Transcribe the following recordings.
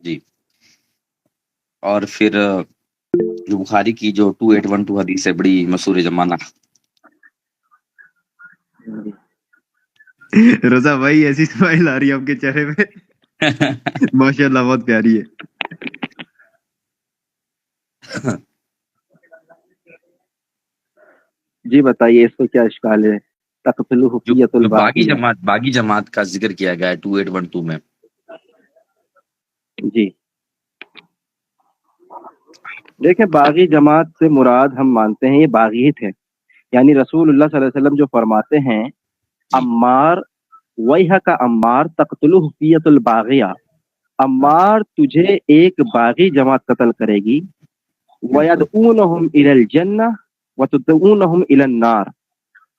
جی. اور پھر جو بخاری کی جو 2812 حدیث ہے، بڑی مشہور زمانہ. رضا بھائی ایسی اسمائل آ رہی ہے آپ کے چہرے پہ، ماشاء اللہ بہت پیاری ہے. جی بتائیے اس کو کیا اشکال ہے؟ تقتل حفیت جو الباغیہ. باغی جماعت کا ذکر کیا گیا ہے 2812 میں. جی دیکھیں، باغی جماعت سے مراد ہم مانتے ہیں یہ باغی ہی تھے. یعنی رسول اللہ صلی اللہ علیہ وسلم جو فرماتے ہیں جی. عمار ویحک کا عمار تقتل حفیت الباغیہ، عمار تجھے ایک باغی جماعت قتل کرے گی، بالکل. وَيَدْعُونَهُمْ إِلَى الْجَنَّةِ وَتُدْعُونَهُمْ إِلَى النَّارِ.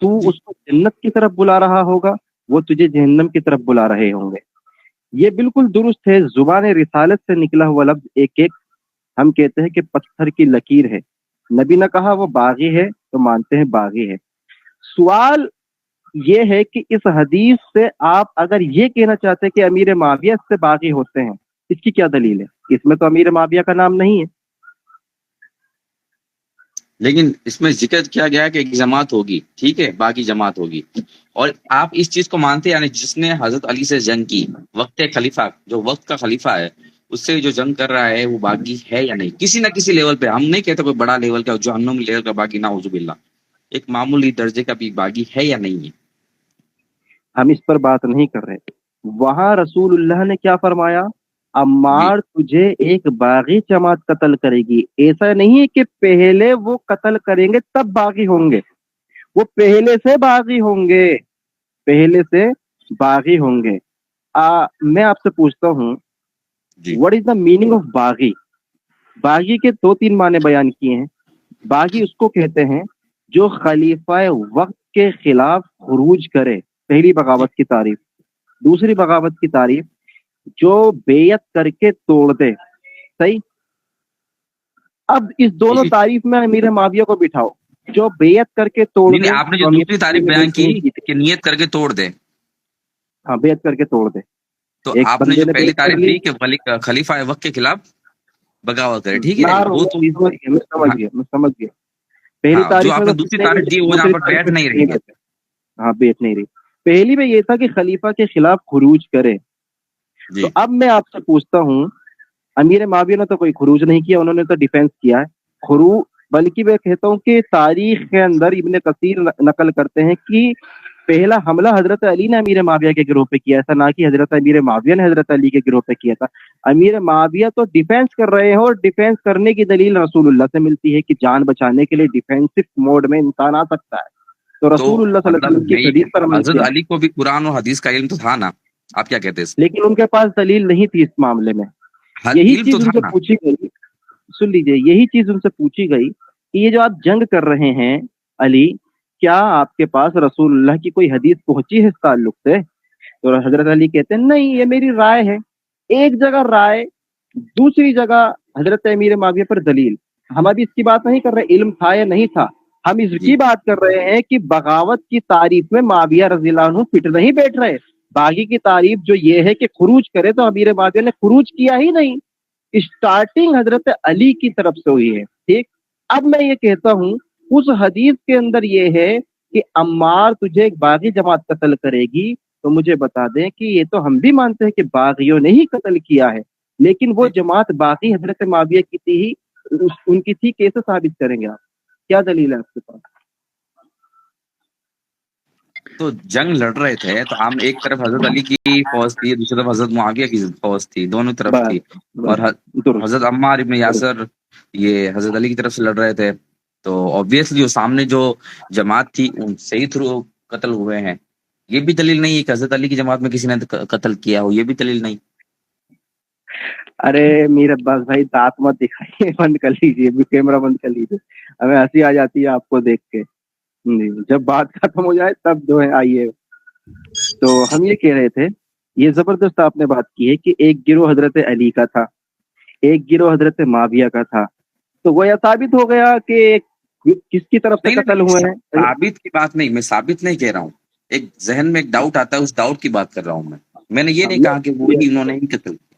تو جی. اس کو جنت کی طرف بلا رہا ہوگا، وہ تجھے جہنم کی طرف بلا رہے ہوں گے. یہ بالکل درست ہے. زبان رسالت سے نکلا ہوا لفظ ایک ایک ہم کہتے ہیں کہ پتھر کی لکیر ہے. نبی نے کہا وہ باغی ہے تو مانتے ہیں باغی ہے. سوال یہ ہے کہ اس حدیث سے آپ اگر یہ کہنا چاہتے ہیں کہ امیر معاویہ سے باغی ہوتے ہیں، اس کی کیا دلیل ہے؟ اس میں تو امیر معاویہ کا نام نہیں ہے. لیکن اس میں ذکر کیا گیا کہ ایک جماعت ہوگی، ٹھیک ہے، باقی جماعت ہوگی. اور آپ اس چیز کو مانتے ہیں، یعنی جس نے حضرت علی سے جنگ کی، وقت خلیفہ، جو وقت کا خلیفہ ہے، اس سے جو جنگ کر رہا ہے وہ باغی ہے یا نہیں؟ کسی نہ کسی لیول پہ. ہم نہیں کہتے کوئی بڑا لیول کا جہنم لیول کا باغی، نعوذ باللہ. ایک معمولی درجے کا بھی باغی ہے یا نہیں ہے؟ ہم اس پر بات نہیں کر رہے. وہاں رسول اللہ نے کیا فرمایا؟ جی. عمار تجھے ایک باغی جماعت قتل کرے گی. ایسا نہیں ہے کہ پہلے وہ قتل کریں گے تب باغی ہوں گے، وہ پہلے سے باغی ہوں گے، پہلے سے باغی ہوں گے. میں آپ سے پوچھتا ہوں، جی. what is the meaning of باغی؟ باغی کے دو تین معنی بیان کیے ہیں. باغی اس کو کہتے ہیں جو خلیفہ وقت کے خلاف خروج کرے، پہلی جی. بغاوت کی تعریف. دوسری بغاوت کی تعریف جو بیعت کر کے توڑ دے. صحیح. اب اس دونوں جی. تعریف میں امیر معاویہ کو بٹھاؤ. جو بیعت کر کے توڑ نہیں، دے آپ نے جو تو امیر دوسری تعریف معاویہ نے بیان بیعت کی نہیں کی تھی. کہ نیت کر کے توڑ دے، ہاں، بیعت کر کے توڑ دے. تو ایک آپ نے بندے جو پہلی بیعت کر تعریف لی. دی کہ خلیفہ وقت کے خلاف بغاوت کرے، ٹھیک ہے، نار وہ تو میں سمجھ ہاں. گیا، میں سمجھ گیا. پہلی ہاں، جو تعریف میں آپ تو نے کچھ دوسری نہیں تعریف دی بیٹھے، وہ یہاں دوسری پر تعریف بیٹھ میں نہیں کچھ رہی نہیں ہے. بیٹھے. ہاں، بیٹھ نہیں رہی. پہلی میں یہ تھا کہ خلیفہ کے خلاف خروج کرے. تو جی. اب میں آپ سے پوچھتا ہوں، امیر معاویہ نے تو کوئی خروج نہیں کیا، انہوں نے تو ڈیفینس کیا ہے. بلکہ میں کہتا ہوں کہ تاریخ کے اندر ابن کثیر نقل کرتے ہیں کہ پہلا حملہ حضرت علی نے امیر معاویہ کے گروہ پہ کیا تھا، نہ کہ حضرت امیر معاویہ نے حضرت علی کے گروہ پہ کیا تھا. امیر معاویہ تو ڈیفینس کر رہے ہیں، اور ڈیفینس کرنے کی دلیل رسول اللہ سے ملتی ہے کہ جان بچانے کے لیے ڈیفینسو موڈ میں انسان آ سکتا ہے. تو تو رسول اللہ صلی اللہ علیہ مطلب وسلم کی میں ایک یہ حدیث پر عمل حضرت کیا، علی کو بھی قرآن اور حدیث کا علم تو تھا نا؟ آپ کیا کہتے ہیں اس؟ لیکن ان کے پاس دلیل نہیں تھی اس معاملے میں. ہر یہی علم تو چیز ان تھا سے نا. پوچھی گئی. سن لیجئے، یہی چیز ان سے پوچھی گئی کہ یہ جو آپ جنگ کر رہے ہیں علی، کیا آپ کے پاس رسول اللہ کی کوئی حدیث پہنچی ہے اس تعلق سے؟ تو حضرت علی کہتے ہیں نہیں، یہ میری رائے ہے. ایک جگہ رائے، دوسری جگہ حضرت امیر معاویہ پر دلیل. ہم ابھی اس کی بات نہیں کر رہے علم تھا یا نہیں تھا، ہم اس جی. کی بات کر رہے ہیں کہ بغاوت کی تعریف میں معاویہ رضی اللہ عنہ فٹ نہیں بیٹھ رہے. باغی کی تعریف جو یہ ہے کہ خروج کرے، تو امیر معاویہ نے خروج کیا ہی نہیں. اسٹارٹنگ حضرت علی کی طرف سے ہوئی ہے. ٹھیک. اب میں یہ کہتا ہوں اس حدیث کے اندر یہ ہے کہ عمار تجھے ایک باغی جماعت قتل کرے گی، تو مجھے بتا دیں کہ یہ تو ہم بھی مانتے ہیں کہ باغیوں نے ہی قتل کیا ہے، لیکن وہ جی. جماعت باقی حضرت معاویہ کی تھی ہی، ان کی تھی، کیسے ثابت کریں گے آپ؟ کیا دلیل ہے آپ کے پاس؟ تو جنگ لڑ رہے تھے تو ہم ایک طرف حضرت علی کی فوج تھی، دوسری طرف حضرت معاویہ کی فوج تھی، دونوں طرف تھی. بس اور بس درست حضرت عمار ابن درست. یاسر یہ حضرت علی کی طرف سے لڑ رہے تھے. تو obviously جو سامنے جو جماعت تھی ان سے ہی تھرو قتل ہوئے ہیں. یہ بھی دلیل نہیں ہے کہ حضرت علی کی جماعت میں کسی نے قتل کیا ہو، یہ بھی دلیل نہیں. ارے میر عباس بھائی، دانت مت دکھائیے، بند کر لیجیے، کیمرہ بند کر لیجیے. ہمیں ہنسی آ جاتی ہے آپ کو دیکھ کے. جی، جب بات ختم ہو جائے تب جو ہے آئیے. تو ہم یہ کہہ رہے تھے، یہ زبردست آپ نے بات کی ہے کہ ایک گروہ حضرت علی کا تھا، ایک گروہ حضرت معاویہ کا تھا. تو وہ یہ ثابت ہو گیا کہ کس کی طرف سے نہیں نہیں قتل نہیں، ہوئے ہیں. ثابت کی بات نہیں، میں ثابت نہیں کہہ رہا ہوں. ایک ذہن میں ایک ڈاؤٹ آتا ہے، اس ڈاؤٹ کی بات کر رہا ہوں میں. میں نے یہ نہیں کہا کہ وہی انہوں نے ہی قتل کیا.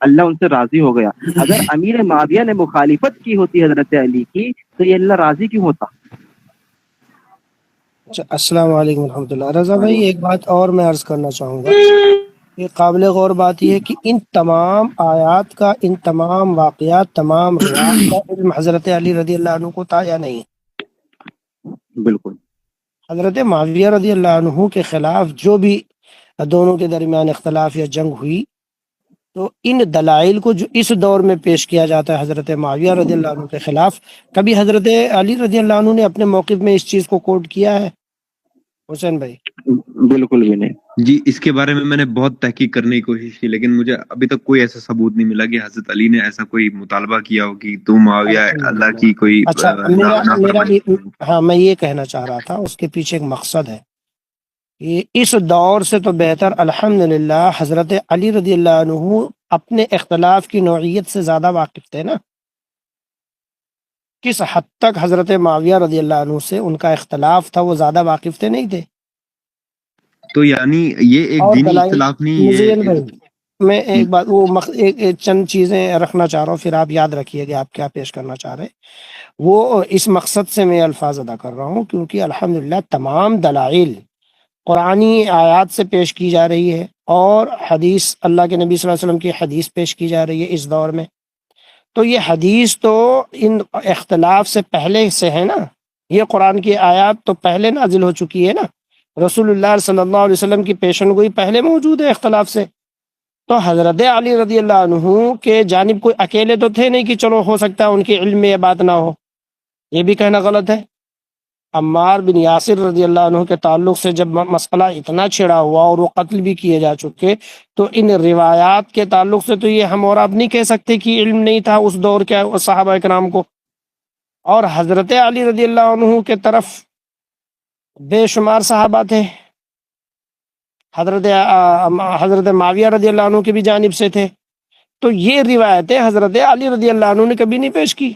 اللہ ان سے راضی ہو گیا. اگر امیر معاویہ نے مخالفت کی ہوتی حضرت علی کی تو یہ اللہ راضی کیوں ہوتا؟ اچھا، السلام علیکم ورحمۃ اللہ. رضا بھائی ایک بات اور میں عرض کرنا چاہوں گا. یہ قابل غور بات یہ ہے کہ ان تمام آیات کا، ان تمام واقعات، تمام روایات کا علم حضرت علی رضی اللہ عنہ کو تھا یا نہیں؟ بالکل. حضرت معاویہ رضی اللہ عنہ کے خلاف جو بھی دونوں کے درمیان اختلاف یا جنگ ہوئی، تو ان دلائل کو جو اس دور میں پیش کیا جاتا ہے حضرت معاویہ رضی اللہ عنہ کے خلاف، کبھی حضرت علی رضی اللہ عنہ نے اپنے موقف میں اس چیز کو کوٹ کیا ہے حسین بھائی؟ بالکل بھی نہیں. جی اس کے بارے میں نے بہت تحقیق کرنے کی کوشش کی، لیکن مجھے ابھی تک کوئی ایسا ثبوت نہیں ملا کہ حضرت علی نے ایسا کوئی مطالبہ کیا ہو کہ تم معاویہ اللہ کی کوئی اچھا، ہاں میں یہ کہنا چاہ رہا تھا، اس کے پیچھے ایک مقصد ہے. یہ اس دور سے تو بہتر الحمدللہ حضرت علی رضی اللہ عنہ اپنے اختلاف کی نوعیت سے زیادہ واقف تھے نا. کس حد تک حضرت معاویہ رضی اللہ عنہ سے ان کا اختلاف تھا، وہ زیادہ واقف تھے نہیں تھے؟ تو یعنی یہ ایک دینی اختلاف نہیں ہے. میں ایک بات ایک چند چیزیں رکھنا چاہ رہا ہوں، پھر آپ یاد رکھیے کہ آپ کیا پیش کرنا چاہ رہے ہیں. وہ اس مقصد سے میں الفاظ ادا کر رہا ہوں کیونکہ الحمدللہ تمام دلائل قرآنی آیات سے پیش کی جا رہی ہے اور حدیث، اللہ کے نبی صلی اللہ علیہ وسلم کی حدیث پیش کی جا رہی ہے اس دور میں. تو یہ حدیث تو ان اختلاف سے پہلے سے ہے نا، یہ قرآن کی آیات تو پہلے نازل ہو چکی ہے نا. رسول اللہ صلی اللہ علیہ وسلم کی پیشن گوئی پہلے موجود ہے اختلاف سے. تو حضرت علی رضی اللہ عنہ کے جانب کوئی اکیلے تو تھے نہیں کہ چلو ہو سکتا ہے ان کے علم میں یہ بات نہ ہو، یہ بھی کہنا غلط ہے. عمار بن یاسر رضی اللہ عنہ کے تعلق سے جب مسئلہ اتنا چھڑا ہوا اور وہ قتل بھی کیے جا چکے، تو ان روایات کے تعلق سے تو یہ ہم اور آپ نہیں کہہ سکتے کہ علم نہیں تھا اس دور کے صحابہ کرام کو. اور حضرت علی رضی اللہ عنہ کے طرف بے شمار صحابہ تھے، حضرت معاویہ رضی اللہ عنہ کی بھی جانب سے تھے. تو یہ روایتیں حضرت علی رضی اللہ عنہ نے کبھی نہیں پیش کی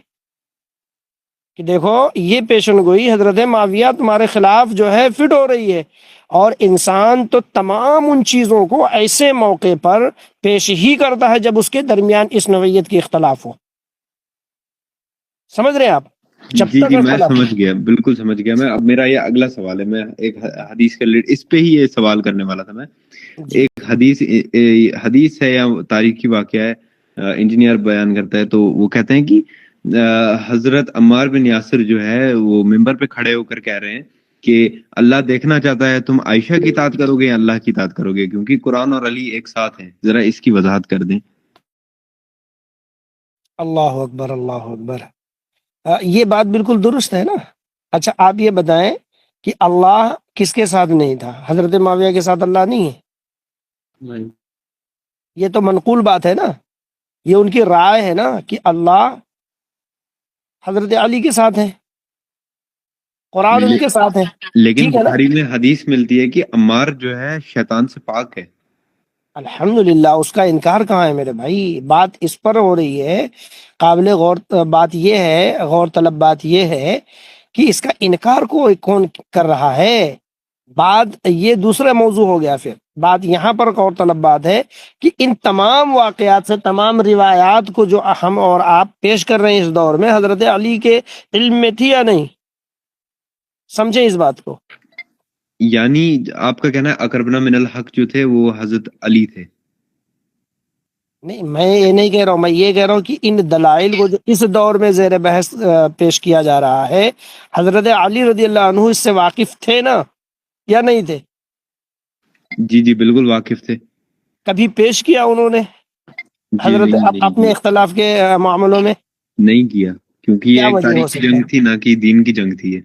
کہ دیکھو یہ پیشن گوئی حضرت معاویہ تمہارے خلاف جو ہے فٹ ہو رہی ہے. اور انسان تو تمام ان چیزوں کو ایسے موقع پر پیش ہی کرتا ہے جب اس کے درمیان اس نوعیت کی اختلاف ہو. سمجھ رہے ہیں آپ؟ جی میں سمجھ گیا، بالکل سمجھ گیا میں. اب میرا یہ اگلا سوال ہے، میں ایک حدیث کے اس پہ ہی یہ سوال کرنے والا تھا. میں ایک حدیث ہے یا تاریخی واقعہ ہے، انجینئر بیان کرتا ہے، تو وہ کہتے ہیں کہ حضرت عمار بن یاسر جو ہے وہ ممبر پہ کھڑے ہو کر کہہ رہے ہیں کہ اللہ دیکھنا چاہتا ہے تم عائشہ کی اطاعت کرو گے یا اللہ کی اطاعت کرو گے، کیونکہ قرآن اور علی ایک ساتھ ہیں. ذرا اس کی وضاحت کر دیں. اللہ اکبر، اللہ اکبر. یہ بات بالکل درست ہے نا. اچھا آپ یہ بتائیں کہ اللہ کس کے ساتھ نہیں تھا؟ حضرت معاویہ کے ساتھ اللہ نہیں ہے؟ یہ تو منقول بات ہے نا، یہ ان کی رائے ہے نا کہ اللہ حضرت علی کے ساتھ ہیں، قرآن ان کے ساتھ ہے. لیکن بخاری میں حدیث ملتی ہے کہ عمار جو ہے شیطان سے پاک ہے. الحمدللہ، اس کا انکار کہاں ہے میرے بھائی؟ بات اس پر ہو رہی ہے. قابل غور بات یہ ہے، غور طلب بات یہ ہے کہ اس کا انکار کون کر رہا ہے. بات یہ دوسرا موضوع ہو گیا. پھر بات یہاں پر غور طلب بات ہے کہ ان تمام واقعات سے، تمام روایات کو جو ہم اور آپ پیش کر رہے ہیں اس دور میں، حضرت علی کے علم میں تھی یا نہیں؟ سمجھیں اس بات کو. یعنی آپ کا کہنا ہے اقربنا من الحق جو تھے وہ حضرت علی تھے؟ نہیں، میں یہ نہیں کہہ رہا ہوں، میں یہ کہہ رہا ہوں کہ ان دلائل کو جو اس دور میں زیر بحث پیش کیا جا رہا ہے، حضرت علی رضی اللہ عنہ اس سے واقف تھے نا یا نہیں تھے؟ جی بالکل واقف تھے. کبھی پیش کیا انہوں نے حضرت اپنے اختلاف کے معاملوں میں؟ نہیں کیا، کیونکہ یہ ایک تاریخی جنگ تھی نہ کہ دین کی جنگ تھی.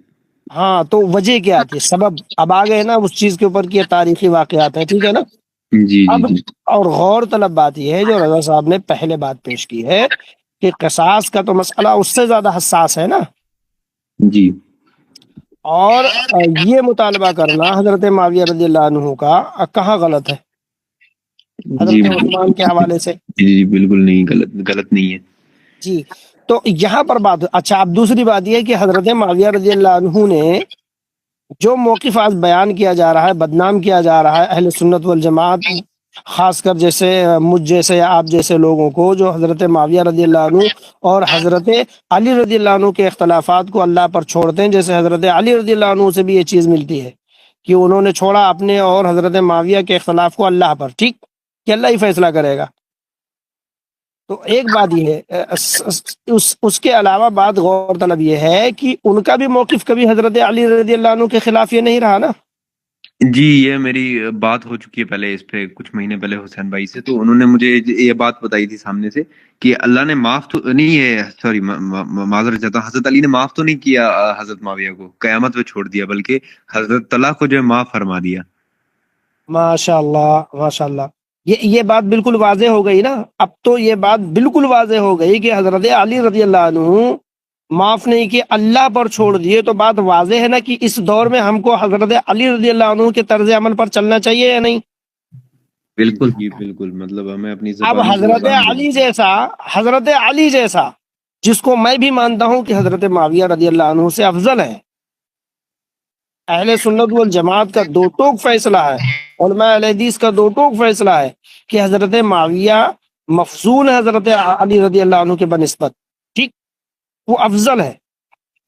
ہاں تو وجہ کیا تھی؟ سبب اب آ گئے نا اس چیز کے اوپر کہ تاریخی واقعات ہیں، ٹھیک ہے نا. اب اور غور طلب بات یہ ہے جو رضا صاحب نے پہلے بات پیش کی ہے کہ قصاص کا تو مسئلہ اس سے زیادہ حساس ہے نا. جی. اور یہ مطالبہ کرنا حضرت معاویہ رضی اللہ عنہ کا کہاں غلط ہے حضرت عثمان کے حوالے سے؟ جی بالکل نہیں، غلط نہیں ہے. جی تو یہاں پر بات. اچھا اب دوسری بات یہ کہ حضرت معاویہ رضی اللہ عنہ نے جو موقف آج بیان کیا جا رہا ہے، بدنام کیا جا رہا ہے اہل سنت والجماعت خاص کر جیسے مجھ جیسے یا آپ جیسے لوگوں کو جو حضرت معاویہ رضی اللہ عنہ اور حضرت علی رضی اللہ عنہ کے اختلافات کو اللہ پر چھوڑتے ہیں. جیسے حضرت علی رضی اللہ عنہ سے بھی یہ چیز ملتی ہے کہ انہوں نے چھوڑا اپنے اور حضرت معاویہ کے اختلاف کو اللہ پر، ٹھیک کہ اللہ ہی فیصلہ کرے گا. تو ایک بات یہ ہے، اس کے علاوہ بات غور طلب یہ ہے کہ ان کا بھی موقف کبھی حضرت علی رضی اللہ عنہ کے خلاف یہ نہیں رہا نا. جی یہ میری بات ہو چکی ہے پہلے اس پہ کچھ مہینے پہلے حسین بھائی سے، تو انہوں نے مجھے یہ بات بتائی تھی سامنے سے کہ اللہ نے معاف تو نہیں ہے، سوری معذرت چاہتا ہوں، حضرت علی نے معاف تو نہیں کیا حضرت معاویہ کو، قیامت پہ چھوڑ دیا، بلکہ حضرت طلحہ کو جو ہے معاف فرما دیا. ماشاء اللہ ماشاء اللہ. یہ بات بالکل واضح ہو گئی نا. اب تو یہ بات بالکل واضح ہو گئی کہ حضرت علی رضی اللہ عنہ معاف نہیں کہ اللہ پر چھوڑ دیے. تو بات واضح ہے نا کہ اس دور میں ہم کو حضرت علی رضی اللہ عنہ کے طرز عمل پر چلنا چاہیے یا نہیں؟ بالکل جی بالکل، مطلب ہمیں اپنی اب حضرت علی جیسا جس کو میں بھی مانتا ہوں کہ حضرت معاویہ رضی اللہ عنہ سے افضل ہے، اہل سنت والجماعت کا دو ٹوک فیصلہ ہے، علماء اہل حدیث کا دو ٹوک فیصلہ ہے کہ حضرت معاویہ مفضول ہے حضرت علی رضی اللہ عنہ کے بنسبت، ٹھیک، وہ افضل ہے.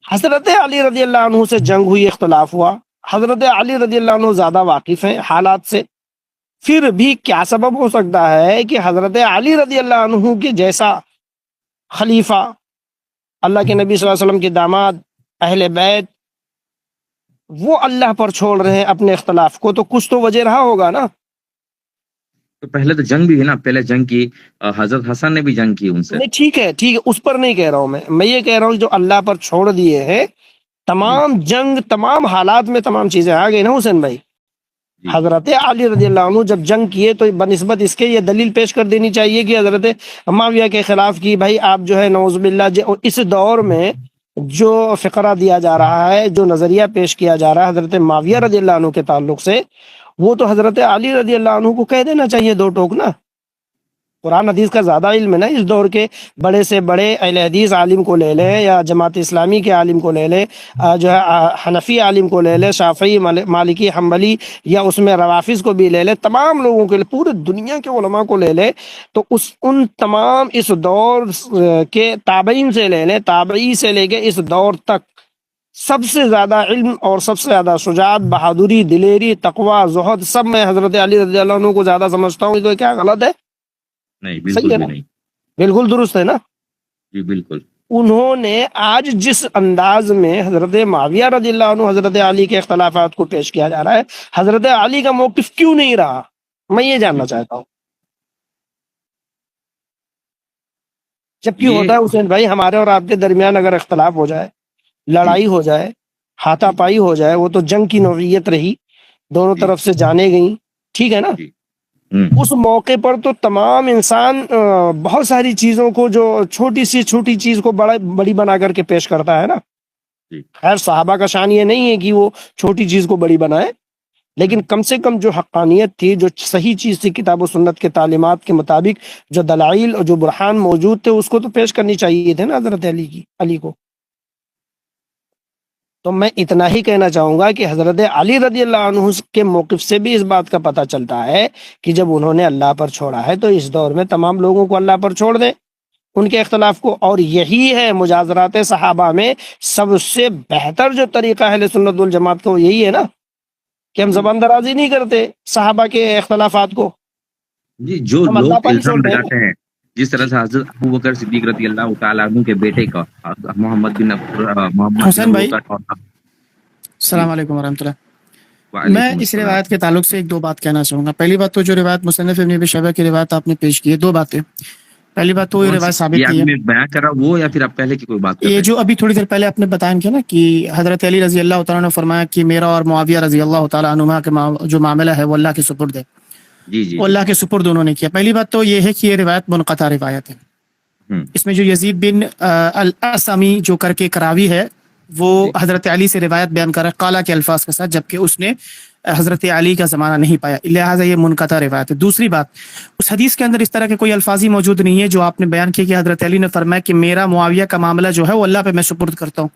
حضرت علی رضی اللہ عنہ سے جنگ ہوئی، اختلاف ہوا، حضرت علی رضی اللہ عنہ زیادہ واقف ہیں حالات سے. پھر بھی کیا سبب ہو سکتا ہے کہ حضرت علی رضی اللہ عنہ کے جیسا خلیفہ، اللہ کے نبی صلی اللہ علیہ وسلم کے داماد، اہل بیت، وہ اللہ پر چھوڑ رہے ہیں اپنے اختلاف کو؟ تو کچھ تو وجہ رہا ہوگا نا. تو پہلے تو جنگ بھی ہے نا، پہلے جنگ کی حضرت حسن نے بھی جنگ کی ان سے. نہیں ٹھیک ہے اس پر نہیں کہہ رہا ہوں میں یہ کہہ رہا ہوں جو اللہ پر چھوڑ دیے ہیں، تمام جنگ، تمام حالات میں تمام چیزیں آ گئی نا حسین بھائی. حضرت علی رضی اللہ عنہ جب جنگ کیے تو بنسبت اس کے یہ دلیل پیش کر دینی چاہیے کہ حضرت معاویہ کے خلاف کی بھائی آپ جو ہے نعوذ باللہ اس دور میں جو فقرہ دیا جا رہا ہے، جو نظریہ پیش کیا جا رہا ہے حضرت معاویہ رضی اللہ عنہ کے تعلق سے، وہ تو حضرت علی رضی اللہ عنہ کو کہہ دینا چاہیے دو ٹوک نا. قرآن حدیث کا زیادہ علم ہے نا اس دور کے بڑے سے بڑے اہل حدیث عالم کو لے لیں یا جماعت اسلامی کے عالم کو لے لیں، جو ہے حنفی عالم کو لے لیں، شافعی، مالکی، حنبلی، یا اس میں روافظ کو بھی لے لیں، تمام لوگوں کے پورے دنیا کے علماء کو لے لیں، تو ان تمام اس دور کے تابعین سے لے لیں، تابعی سے لے کے اس دور تک سب سے زیادہ علم اور سب سے زیادہ شجاعت، بہادری، دلیری، تقوی، زہد، سب میں حضرت علی رضی اللہ عنہ کو زیادہ سمجھتا ہوں. تو کیا غلط ہے؟ نہیں صحیح بالکل ہے بھی نا؟ نہیں. بالکل درست ہے نا. جی بالکل. انہوں نے آج جس انداز میں حضرت معاویہ رضی اللہ عنہ حضرت علی کے اختلافات کو پیش کیا جا رہا ہے، حضرت علی کا موقف کیوں نہیں رہا؟ میں یہ جاننا چاہتا ہوں. جبکہ ہوتا ہے حسین بھائی ہمارے اور آپ کے درمیان اگر اختلاف ہو جائے، لڑائی ہو جائے، ہاتھا پائی ہو جائے، وہ تو جنگ کی نوعیت رہی، دونوں طرف سے جانے گئیں، ٹھیک ہے نا. اس موقع پر تو تمام انسان بہت ساری چیزوں کو، جو چھوٹی سی چھوٹی چیز کو بڑی بنا کر کے پیش کرتا ہے نا. خیر صحابہ کا شان یہ نہیں ہے کہ وہ چھوٹی چیز کو بڑی بنائے، لیکن کم سے کم جو حقانیت تھی، جو صحیح چیز تھی کتاب و سنت کے تعلیمات کے مطابق، جو دلائل اور جو برہان موجود تھے، اس کو تو پیش کرنی چاہیے تھے نا حضرت علی کو. تو میں اتنا ہی کہنا چاہوں گا کہ حضرت علی رضی اللہ عنہ کے موقف سے بھی اس بات کا پتہ چلتا ہے کہ جب انہوں نے اللہ پر چھوڑا ہے تو اس دور میں تمام لوگوں کو اللہ پر چھوڑ دیں ان کے اختلاف کو. اور یہی ہے مجازرات صحابہ میں سب سے بہتر جو طریقہ اہل سنت والجماعت کو، یہی ہے نا کہ ہم زبان درازی نہیں کرتے صحابہ کے اختلافات کو. جی جو ہم اللہ لوگ پر ہی الزام چھوڑتے ہیں. لگاتے ہیں، جس طرح سے حضرت ابوبکر صدیق رضی اللہ تعالیٰ عنہ کے بیٹے کا محمد بن حسین بھائی محمد السلام علیکم ورحمۃ اللہ. وعلیکم میں اس السلام. روایت کے تعلق سے ایک دو بات کہنا چاہوں گا. پہلی بات تو جو روایت مصنف ابن ابی شیبہ کی روایت آپ نے پیش کی ہے، دو باتیں. پہلی بات تو یہ روایت ثابت یہ کی ہے، میں بیان کر رہا ہوں وہ، یا پھر آپ پہلے کی کوئی بات کر رہے یہ ہیں؟ جو ابھی تھوڑی دیر پہلے آپ نے بتایا کیا نا کہ حضرت علی رضی اللہ تعالیٰ نے فرمایا کہ میرا اور معاویہ رضی اللہ تعالیٰ عنہما کا جو معاملہ ہے وہ اللہ کے سپرد ہے. جی جی وہ اللہ کے سپرد انہوں نے کیا. پہلی بات تو یہ ہے کہ یہ روایت منقطع روایت ہے. اس میں جو یزید بن الاسمی جو کر کے کراوی ہے، وہ حضرت علی سے روایت بیان کر رہا ہے قالا کے الفاظ کے ساتھ، جبکہ اس نے حضرت علی کا زمانہ نہیں پایا، لہٰذا یہ منقطع روایت ہے. دوسری بات، اس حدیث کے اندر اس طرح کے کوئی الفاظ ہی موجود نہیں ہے جو آپ نے بیان کیا کہ حضرت علی نے فرمایا کہ میرا معاویہ کا معاملہ جو ہے وہ اللہ پہ میں سپرد کرتا ہوں.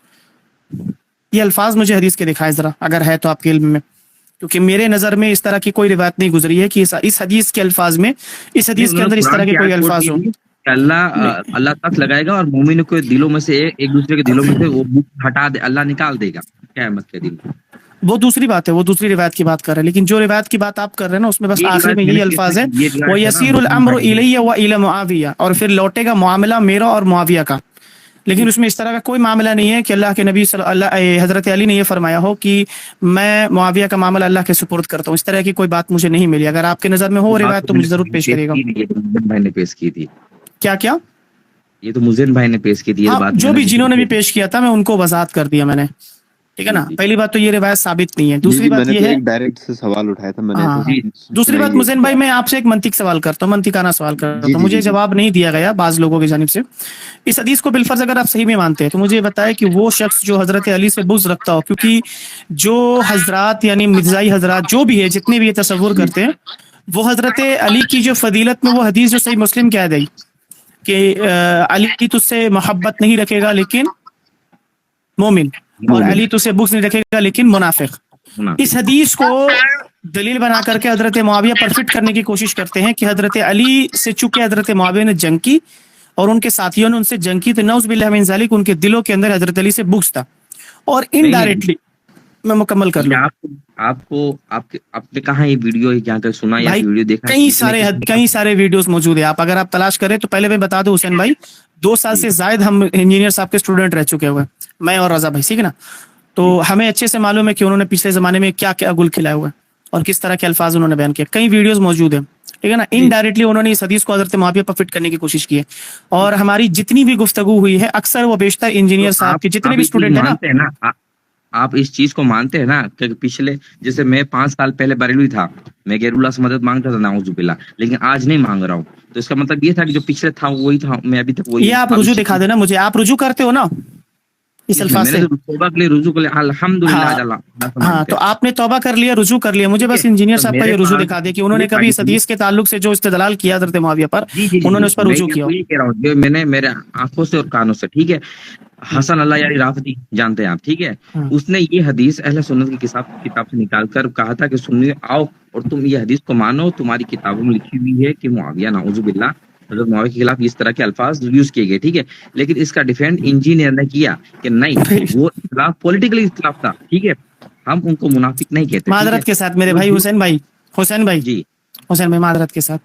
یہ الفاظ مجھے حدیث کے دکھائے ذرا، اگر ہے تو آپ کے علم میں. کیونکہ میرے نظر میں اس طرح کی کوئی روایت نہیں گزری ہے کہ اس حدیث کے الفاظ میں، اس حدیث کے اندر اس طرح کے کوئی الفاظ ہوں. اللہ تخت لگائے گا اور مومنوں کے دلوں میں سے ایک دوسرے کے دلوں میں سے وہ ہٹا دے، اللہ نکال دے گا قیامت کے دن. وہ دوسری بات ہے، وہ دوسری روایت کی بات کر رہے ہیں. لیکن جو روایت کی بات آپ کر رہے ہیں نا اس میں بس آخر میں یہی الفاظ ہے وَيَسِيرُ الْأَمْرُ إِلَيَّ وَإِلَى مُعَاوِيَةَ، اور پھر لوٹے گا معاملہ میرا اور معاویہ کا. لیکن اس میں اس طرح کا کوئی معاملہ نہیں ہے کہ اللہ کے نبی حضرت علی نے یہ فرمایا ہو کہ میں معاویہ کا معاملہ اللہ کے سپرد کرتا ہوں. اس طرح کی کوئی بات مجھے نہیں ملی. اگر آپ کے نظر میں ہو روایت تو مجھے ضرور پیش کرے گا. بھائی نے پیش کی تھی. کیا یہ تو مزین بھائی نے پیش کی تھی. جو بھی جنہوں نے بھی پیش کیا تھا میں ان کو وضاحت کر دیا میں نے. ٹھیک ہے نا. پہلی بات تو یہ روایت ثابت نہیں ہے. دوسری بات یہ ہے ڈائریکٹ سے سوال اٹھایا تھا میں نے. دوسری بات مزین بھائی میں آپ سے ایک منطق سوال کرتا ہوں، منطقانہ سوال کرتا ہوں. مجھے جواب نہیں دیا گیا بعض لوگوں کی جانب سے. اس حدیث کو بالفرض اگر آپ صحیح میں مانتے ہیں تو مجھے بتائے کہ وہ شخص جو حضرت علی سے بغض رکھتا ہو، کیونکہ جو حضرات یعنی مرزائی حضرات جو بھی ہے جتنے بھی یہ تصور کرتے ہیں وہ حضرت علی کی جو فضیلت میں وہ حدیث جو صحیح مسلم کہہ گئی کہ علی کی تجھ سے محبت نہیں رکھے گا لیکن مومن، اور علی تجھ سے بغض نہیں رکھے گا لیکن منافق. اس حدیث کو دلیل بنا کر کے حضرت معاویہ پر فٹ کرنے کی کوشش کرتے ہیں کہ حضرت علی سے چونکہ حضرت معاویہ نے جنگ کی اور ان کے ساتھیوں نے ان سے جنگ کی تو نعوذ باللہ من ذالک ان کے دلوں کے اندر حضرت علی سے بغض تھا. اور انڈائریکٹلی میں مکمل کر لوں آپ نے کہاں یہ ویڈیو کیا کر سنا یا ویڈیو دیکھا؟ کئی سارے ویڈیوز موجود ہیں. آپ اگر آپ تلاش کریں تو پہلے میں بتا دوں حسین بھائی 2 سال سے زائد ہم انجینئر صاحب کے اسٹوڈنٹ رہ چکے ہوئے، میں اور رضا بھائی، ٹھیک ہے نا. تو ہمیں اچھے سے معلوم ہے کہ انہوں نے پچھلے زمانے میں کیا کیا گل کھلائے ہوئے اور کس طرح کے الفاظ انہوں نے بیان کیے. کئی ویڈیوز موجود ہیں، ٹھیک ہے نا. انڈائریکٹلی انہوں نے اس حدیث کو حضرت معاویہ پر فٹ کرنے کی کوشش کی ہے. اور ہماری جتنی بھی گفتگو ہوئی ہے اکثر وہ بیشتر انجینئر صاحب کے جتنے بھی اسٹوڈنٹ ہیں نا، آپ اس چیز کو مانتے ہیں نا کہ پچھلے جیسے میں 5 سال پہلے بریلوی تھا، میں غیر اللہ سے مدد مانگتا تھا نعوذ باللہ، لیکن آج نہیں مانگ رہا ہوں. تو اس کا مطلب یہ تھا کہ جو پچھلے تھا وہی تھا، میں ابھی تک وہی. یہ آپ رجوع دکھا دینا مجھے. آپ رجوع کرتے ہو نا اس الفاظ سے؟ توبہ کے لیے رجوع کے لیے الحمدللہ. ہاں تو آپ نے توبہ کر لیا، رجوع کر لیا. مجھے بس انجینئر صاحب کا یہ رجوع دکھا دے کہ انہوں نے کبھی اس حدیث کے تعلق سے جو استدلال کیا حضرت معاویہ پر انہوں نے اس پر رجوع کیا. میں نے میرے آنکھوں سے اور کانوں سے، ٹھیک ہے، حسن اللہ یاری رافتی جانتے ہیں آپ، ٹھیک ہے، اس نے یہ حدیث اہل سنت کی کتاب سے نکال کر کہا تھا کہ سنیے آؤ اور تم یہ حدیث کو مانو، تمہاری کتابوں میں لکھی ہوئی ہے کہ معاویہ نعوذ باللہ حضرت معاویہ کے خلاف اس طرح کے الفاظ یوز کیے گئے، ٹھیک ہے. لیکن اس کا ڈیفینڈ انجینئر نے کیا کہ نہیں، وہ اختلاف پولیٹیکلی اختلاف تھا، ٹھیک ہے، ہم ان کو منافق نہیں کہتے. معذرت کے ساتھ میرے بھائی حسین بھائی جی حسین بھائی معذرت کے ساتھ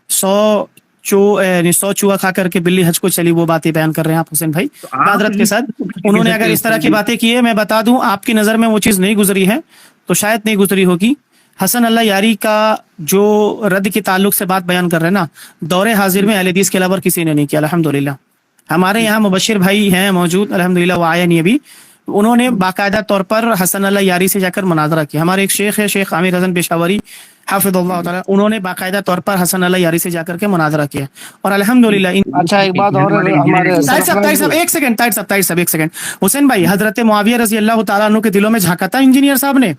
100 چوہا کھا کر کے بلی حج کو چلی، وہ باتیں بیان کر رہے ہیں آپ حسین بھائی معذرت کے ساتھ. انہوں نے اگر اس طرح کی باتیں کی ہے، میں بتا دوں آپ کی نظر میں وہ چیز نہیں گزری ہے تو شاید نہیں گزری ہوگی. حسن اللہ یاری کا جو رد کے تعلق سے بات بیان کر رہے ہیں نا، دور حاضر میں اہل حدیث کے علاوہ کسی نے نہیں کیا الحمدللہ. ہمارے یہاں مبشر بھائی ہیں موجود الحمدللہ، وہ آیا نہیں ابھی. انہوں نے باقاعدہ طور پر حسن اللہ یاری سے جا کر مناظرہ کیا. ہمارے ایک شیخ ہے شیخ عامر حسن پشاوری حافظ اللہ تعالیٰ، انہوں نے باقاعدہ طور پر حسن اللہ یاری سے جا کر کے مناظرہ کیا اور الحمدللہ. اچھا ایک بات اور ہمارے صاحب ایک سیکنڈ حسین بھائی، حضرت معاویہ رضی اللہ تعالیٰ عنہ کے دلوں میں جھانکا تھا انجینئر صاحب نے؟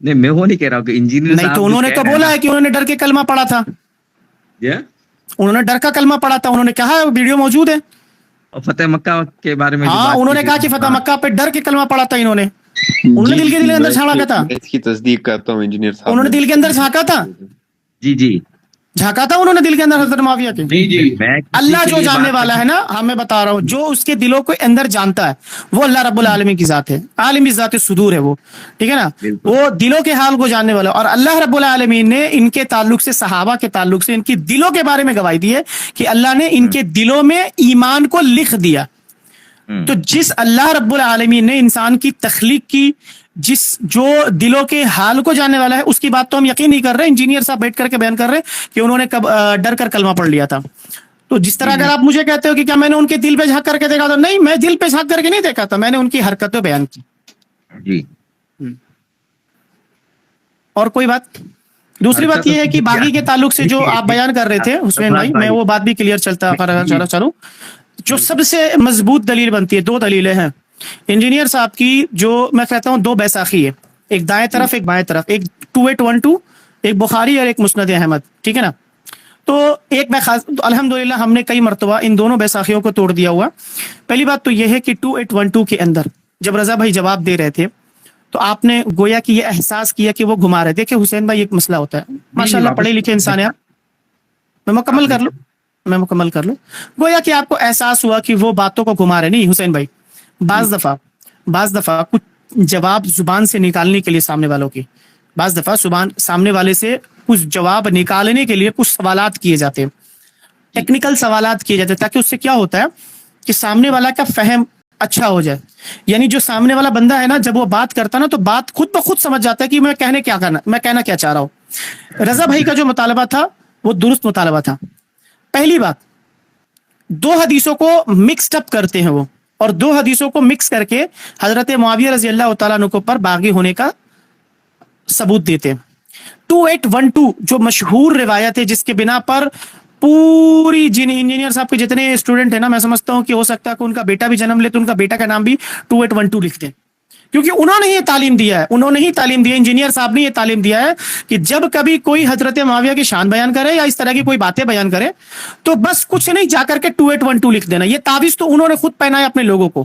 نہیں، میں وہ نہیں کہہ رہا ہوں کہ انجینئر نہیں، تو انہوں نے تو بولا ہے کہ انہوں نے ڈر کے کلمہ پڑھا تھا. انہوں نے ڈر کا کلمہ پڑھا تھا، انہوں نے کہا ہے، ویڈیو موجود ہے. فتح مکہ کے بارے میں ہاں انہوں نے کہا کہ فتح مکہ پہ ڈر کے کلمہ پڑھا تھا. انہوں نے دل کے اندر جھانکا تھا. اس کی تصدیق کرتا ہوں انجینئر صاحب، انہوں نے دل کے اندر جھانکا تھا. جی جھانکا تھا انہوں نے دل کے اندر حضرت معاویہ کے. اللہ جو جاننے والا ہے نا، میں بتا رہا ہوں، جو اس کے دلوں کو اندر جانتا ہے وہ اللہ رب العالمین کی ذات ہے، عالم ذات صدور ہے وہ، ٹھیک ہے نا. وہ دلوں کے حال کو جاننے والا. اور اللہ رب العالمین نے ان کے تعلق سے، صحابہ کے تعلق سے، ان کی دلوں کے بارے میں گواہی دی ہے کہ اللہ نے ان کے دلوں میں ایمان کو لکھ دیا. تو جس اللہ رب العالمین نے انسان کی تخلیق کی، جو دلوں کے حال کو جاننے والا ہے، اس کی بات تو ہم یقین نہیں کر رہے. انجینئر صاحب بیٹھ کر کے بیان کر رہے کہ انہوں نے کب ڈر کر کلمہ پڑھ لیا تھا. تو جس طرح اگر آپ مجھے کہتے ہو کہ کیا میں نے ان کے دل پہ جھانک کر کے دیکھا تھا، نہیں، میں دل پہ جھانک کر کے نہیں دیکھا تھا، میں نے ان کی حرکتیں بیان کی. جی. اور کوئی بات؟ دوسری بات یہ ہے کہ باغی کے تعلق سے جو آپ بیان کر رہے تھے حسین بھائی، میں وہ بات بھی کلیئر چلوں. جو سب سے مضبوط دلیل بنتی ہے، 2 دلیلیں ہیں انجینئر صاحب کی، جو میں کہتا ہوں 2 بیساخی ہے، ایک دائیں طرف ایک بائیں طرف، ایک 2812، ایک بخاری اور ایک مسند احمد، ٹھیک ہے نا. تو ایک میں خاص الحمدللہ ہم نے کئی مرتبہ ان دونوں بیساخیوں کو توڑ دیا ہوا. پہلی بات تو یہ ہے کہ 2812 کے اندر جب رضا بھائی جواب دے رہے تھے تو آپ نے گویا کہ یہ احساس کیا کہ وہ گھما رہے. دیکھیں حسین بھائی ایک مسئلہ ہوتا ہے, ماشاء اللہ پڑھے لکھے انسان ہیں آپ, میں مکمل کر لوں. گویا کہ آپ کو احساس ہوا کہ وہ باتوں کو گھما رہے. نہیں حسین بھائی, بعض دفعہ کچھ جواب زبان سے نکالنے کے لیے سامنے والوں کی, بعض دفعہ سامنے والے سے کچھ جواب نکالنے کے لیے کچھ سوالات کیے جاتے ہیں, ٹیکنیکل سوالات کیے جاتے ہیں, تاکہ اس سے کیا ہوتا ہے کہ سامنے والا کا فہم اچھا ہو جائے. یعنی جو سامنے والا بندہ ہے نا, جب وہ بات کرتا ہے نا تو بات خود بخود سمجھ جاتا ہے کہ میں کہنا کیا چاہ رہا ہوں. رضا بھائی کا جو مطالبہ تھا وہ درست مطالبہ تھا. پہلی بات, 2 حدیثوں کو مکسڈ اپ کرتے ہیں وہ, اور 2 حدیثوں کو مکس کر کے حضرت معاویہ رضی اللہ تعالیٰ عنہ پر باغی ہونے کا ثبوت دیتے ہیں. 2812 جو مشہور روایت ہے, جس کے بنا پر پوری جن انجینئر صاحب کے جتنے اسٹوڈنٹ ہیں نا, میں سمجھتا ہوں کہ ہو سکتا ہے کہ ان کا بیٹا بھی جنم لے تو ان کا بیٹا کا نام بھی 2812 لکھ دیں, کیونکہ انہوں نے یہ تعلیم دیا ہے, انجینئر صاحب نے یہ تعلیم دیا ہے کہ جب کبھی کوئی حضرت معاویہ کی شان بیان کرے یا اس طرح کی کوئی باتیں بیان کرے تو بس کچھ نہیں, جا کر کے 2812 لکھ دینا. یہ تعویذ تو انہوں نے خود پہنا ہے اپنے لوگوں کو,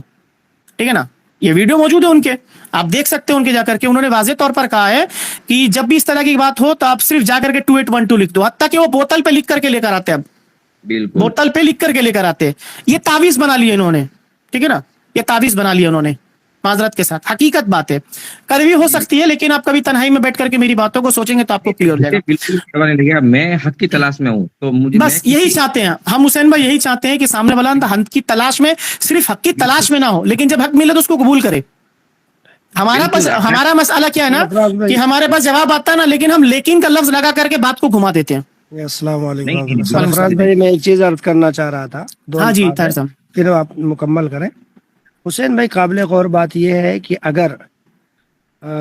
ٹھیک ہے نا, یہ ویڈیو موجود ہے ان کے, آپ دیکھ سکتے ہیں ان کے جا کر کے. انہوں نے واضح طور پر کہا ہے کہ جب بھی اس طرح کی بات ہو تو آپ صرف جا کر کے 2812 لکھ دو, حتیٰ کہ وہ بوتل پہ لکھ کر کے لے کر آتے ہیں. اب بالکل بوتل پہ لکھ کر کے لے کر آتے, یہ تعویذ بنا لیے انہوں نے, ٹھیک ہے نا, یہ تعویذ بنا لیا انہوں نے. معذرت کے ساتھ حقیقت بات ہے, کبھی ہو سکتی ہے, لیکن آپ کبھی تنہائی میں بیٹھ کر کے میری باتوں کو سوچیں گے تو آپ کو کلیئر ہو جائے گا. بالکل, میں حق کی تلاش میں ہوں, تو مجھے بس یہی چاہتے ہیں ہم حسین بھائی, یہی چاہتے ہیں کہ سامنے والا حق کی تلاش میں, صرف حق کی تلاش میں نہ ہو, لیکن جب حق ملے تو اس کو قبول کرے. ہمارا مسئلہ کیا ہے نا کہ ہمارے پاس جواب آتا ہے نا, لیکن ہم لیکن کا لفظ لگا کر کے بات کو گھما دیتے ہیں. السلام علیکم سرفراز بھائی, میں ایک چیز عرض کرنا چاہ رہا تھا. ہاں جی طاہر صاحب, پھر آپ مکمل کریں. حسین بھائی, قابل غور بات یہ ہے کہ اگر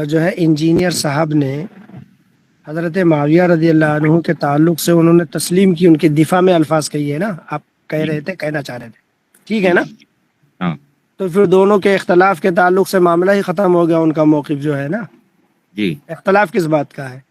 جو ہے انجینئر صاحب نے حضرت معاویہ رضی اللہ عنہ کے تعلق سے انہوں نے تسلیم کی, ان کے دفاع میں الفاظ کہیے نا, آپ کہنا چاہ رہے تھے, ٹھیک ہے نا, ہاں, تو پھر دونوں کے اختلاف کے تعلق سے معاملہ ہی ختم ہو گیا. ان کا موقف جو ہے نا, جی, اختلاف کس بات کا ہے؟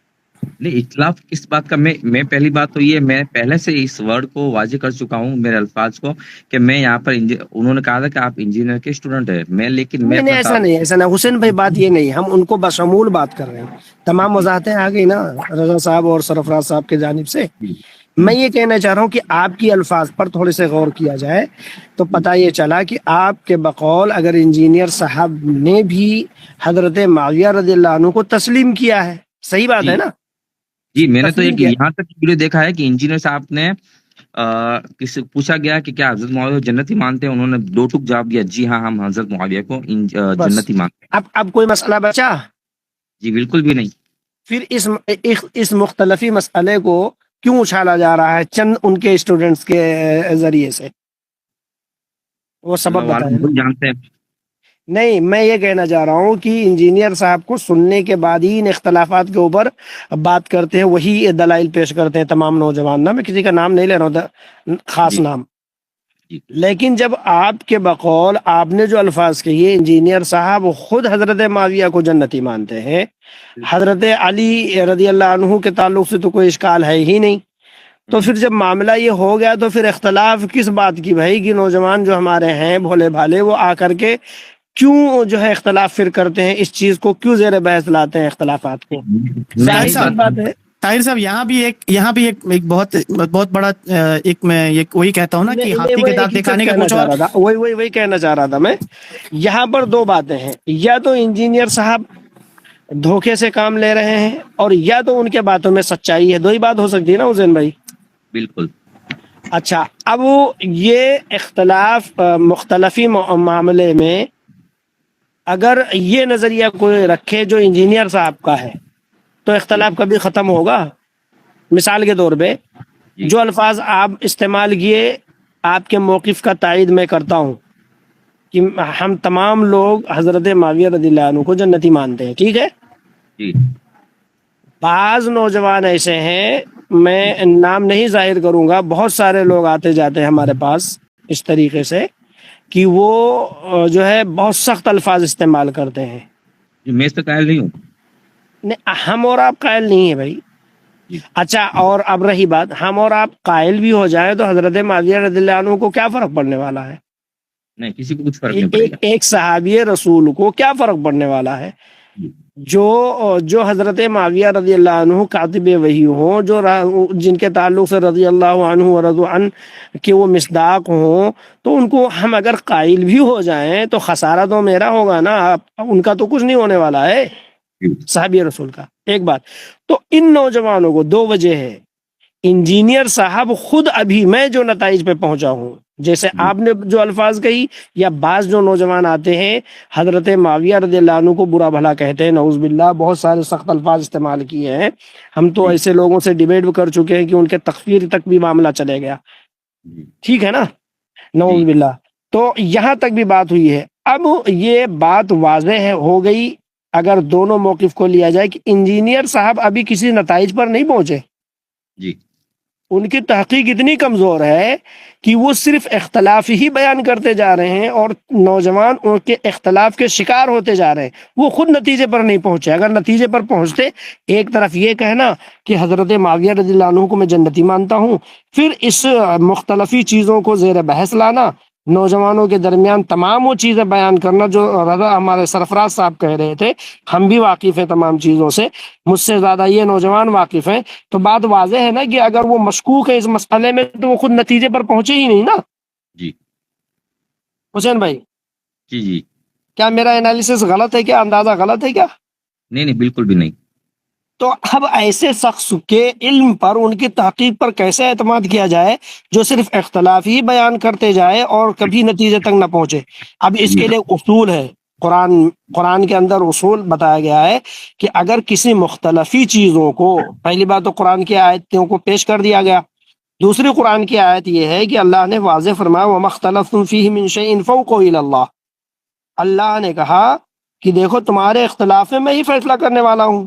نہیں اختلاف کس بات کا, میں پہلی بات تو یہ, میں پہلے سے اس ورڈ کو واضح کر چکا ہوں, میرے الفاظ کو, کہ میں یہاں پر انہوں نے کہا تھا کہ آپ انجینئر کے اسٹوڈنٹ ہیں, میں لیکن میں ایسا نہیں حسین بھائی, بات یہ نہیں, ہم ان کو بشمول بات کر رہے ہیں. تمام وضاحتیں آ گئی نا رضا صاحب اور سرفراز صاحب کی جانب سے. میں یہ کہنا چاہ رہا ہوں کہ آپ کی الفاظ پر تھوڑے سے غور کیا جائے تو پتہ یہ چلا کہ آپ کے بقول اگر انجینئر صاحب نے بھی حضرت معاویہ رضی اللہ عنہ کو تسلیم کیا ہے, صحیح بات ہے نا؟ جی, میں نے تو ایک یہاں تک ویڈیو دیکھا ہے کہ انجینئر صاحب نے پوچھا گیا کہ کیا حضرت معاویہ جنتی مانتے ہیں, انہوں نے 2 ٹک جواب دیا, جی ہاں ہم حضرت معاویہ کو جنتی مانتے ہیں. اب کوئی مسئلہ بچا؟ جی بالکل بھی نہیں. پھر اس مختلفی مسئلے کو کیوں اچھالا جا رہا ہے چند ان کے اسٹوڈنٹس کے ذریعے سے؟ وہ سبب جانتے ہیں. نہیں, میں یہ کہنا چاہ رہا ہوں کہ انجینئر صاحب کو سننے کے بعد ہی ان اختلافات کے اوپر بات کرتے ہیں, وہی دلائل پیش کرتے ہیں تمام نوجوان. نا میں کسی کا نام نہیں لے رہا ہوں, خاص نام, لیکن جب آپ کے بقول آپ نے جو الفاظ کہیے, انجینئر صاحب خود حضرت معاویہ کو جنتی مانتے ہیں, حضرت علی رضی اللہ عنہ کے تعلق سے تو کوئی اشکال ہے ہی نہیں, تو پھر جب معاملہ یہ ہو گیا تو پھر اختلاف کس بات کی بھائی؟ کہ نوجوان جو ہمارے ہیں بھولے بھالے, وہ آ کر کے کیوں جو ہے اختلاف پھر کرتے ہیں, اس چیز کو کیوں زیر بحث لاتے ہیں اختلافات کو؟ طاہر صاحب, یہاں بھی ایک بہت بڑا ایک, میں وہی کہتا ہوں نا کہ ہاتھی کے دانت دکھانے کا کچھ اور, وہی کہنا چاہ رہا تھا میں. یہاں پر 2 باتیں ہیں, یا تو انجینئر صاحب دھوکے سے کام لے رہے ہیں, اور یا تو ان کے باتوں میں سچائی ہے. 2 ہی بات ہو سکتی ہے نا حسین بھائی؟ بالکل. اچھا, اب یہ اختلاف مختلفی معاملے میں اگر یہ نظریہ کوئی رکھے جو انجینئر صاحب کا ہے تو اختلاف کبھی ختم ہوگا؟ مثال کے طور پہ جو الفاظ آپ استعمال کیے, آپ کے موقف کا تائید میں کرتا ہوں کہ ہم تمام لوگ حضرت معاویہ رضی اللہ عنہ کو جنتی مانتے ہیں, ٹھیک ہے. بعض نوجوان ایسے ہیں, میں نام نہیں ظاہر کروں گا, بہت سارے لوگ آتے جاتے ہیں ہمارے پاس اس طریقے سے کہ وہ جو ہے بہت سخت الفاظ استعمال کرتے ہیں. میں اس سے قائل نہیں ہوں. نہیں, ہم اور آپ قائل نہیں ہیں بھائی. اچھا, اور اب رہی بات, ہم اور آپ قائل بھی ہو جائیں تو حضرت معاویہ رضی اللہ عنہ کو کیا فرق پڑنے والا ہے؟ نہیں, کسی کو کچھ فرق نہیں پڑے گا. ایک صحابی رسول کو کیا فرق پڑنے والا ہے؟ جو حضرت معاویہ رضی اللہ عنہ کاتب وحی ہوں، جن کے تعلق سے رضی اللہ عنہ ورضوا عنہ کہ وہ مصداق ہوں، تو ان کو ہم اگر قائل بھی ہو جائیں تو خسارہ تو میرا ہوگا نا، ان کا تو کچھ نہیں ہونے والا ہے صحابی رسول کا۔ ایک بات تو ان نوجوانوں کو دو وجہ ہے، انجینئر صاحب خود ابھی میں جو نتائج پہ پہنچا ہوں، جیسے آپ نے جو الفاظ کہی، یا بعض جو نوجوان آتے ہیں حضرت معاویہ رضی اللہ عنہ کو برا بھلا کہتے ہیں، نعوذ باللہ بہت سارے سخت الفاظ استعمال کیے ہیں، ہم تو ایسے لوگوں سے ڈیبیٹ بھی کر چکے ہیں کہ ان کے تکفیر تک بھی معاملہ چلے گیا، ٹھیک ہے نا، نعوذ باللہ۔ تو یہاں تک بھی بات ہوئی ہے۔ اب یہ بات واضح ہو گئی اگر دونوں موقف کو لیا جائے کہ انجینئر صاحب ابھی کسی نتائج پر نہیں پہنچے، جی ان کی تحقیق اتنی کمزور ہے کہ وہ صرف اختلاف ہی بیان کرتے جا رہے ہیں اور نوجوان ان کے اختلاف کے شکار ہوتے جا رہے ہیں، وہ خود نتیجے پر نہیں پہنچے۔ اگر نتیجے پر پہنچتے، ایک طرف یہ کہنا کہ حضرت معاویہ رضی اللہ عنہ کو میں جنتی مانتا ہوں، پھر اس مختلفی چیزوں کو زیر بحث لانا، نوجوانوں کے درمیان تمام وہ چیزیں بیان کرنا جو رضا ہمارے سرفراز صاحب کہہ رہے تھے، ہم بھی واقف ہیں تمام چیزوں سے، مجھ سے زیادہ یہ نوجوان واقف ہیں، تو بات واضح ہے نا کہ اگر وہ مشکوک ہے اس مسئلے میں تو وہ خود نتیجے پر پہنچے ہی نہیں نا۔ جی حسین بھائی، جی جی کیا میرا انالیسس غلط ہے؟ کیا اندازہ غلط ہے؟ کیا نہیں بالکل بھی نہیں۔ تو اب ایسے شخص کے علم پر، ان کی تحقیق پر کیسے اعتماد کیا جائے جو صرف اختلاف ہی بیان کرتے جائے اور کبھی نتیجے تک نہ پہنچے؟ اب اس کے لیے اصول ہے، قرآن کے اندر اصول بتایا گیا ہے کہ اگر کسی مختلفی چیزوں کو، پہلی بات تو قرآن کی آیتوں کو پیش کر دیا گیا، دوسری قرآن کی آیت یہ ہے کہ اللہ نے واضح فرمایا وَمَا اخْتَلَفْتُمْ فِيهِ مِنْ شَيْءٍ فَحُكْمُهُ إِلَى اللَّهِ، اللہ نے کہا کہ دیکھو تمہارے اختلاف میں ہی فیصلہ کرنے والا ہوں،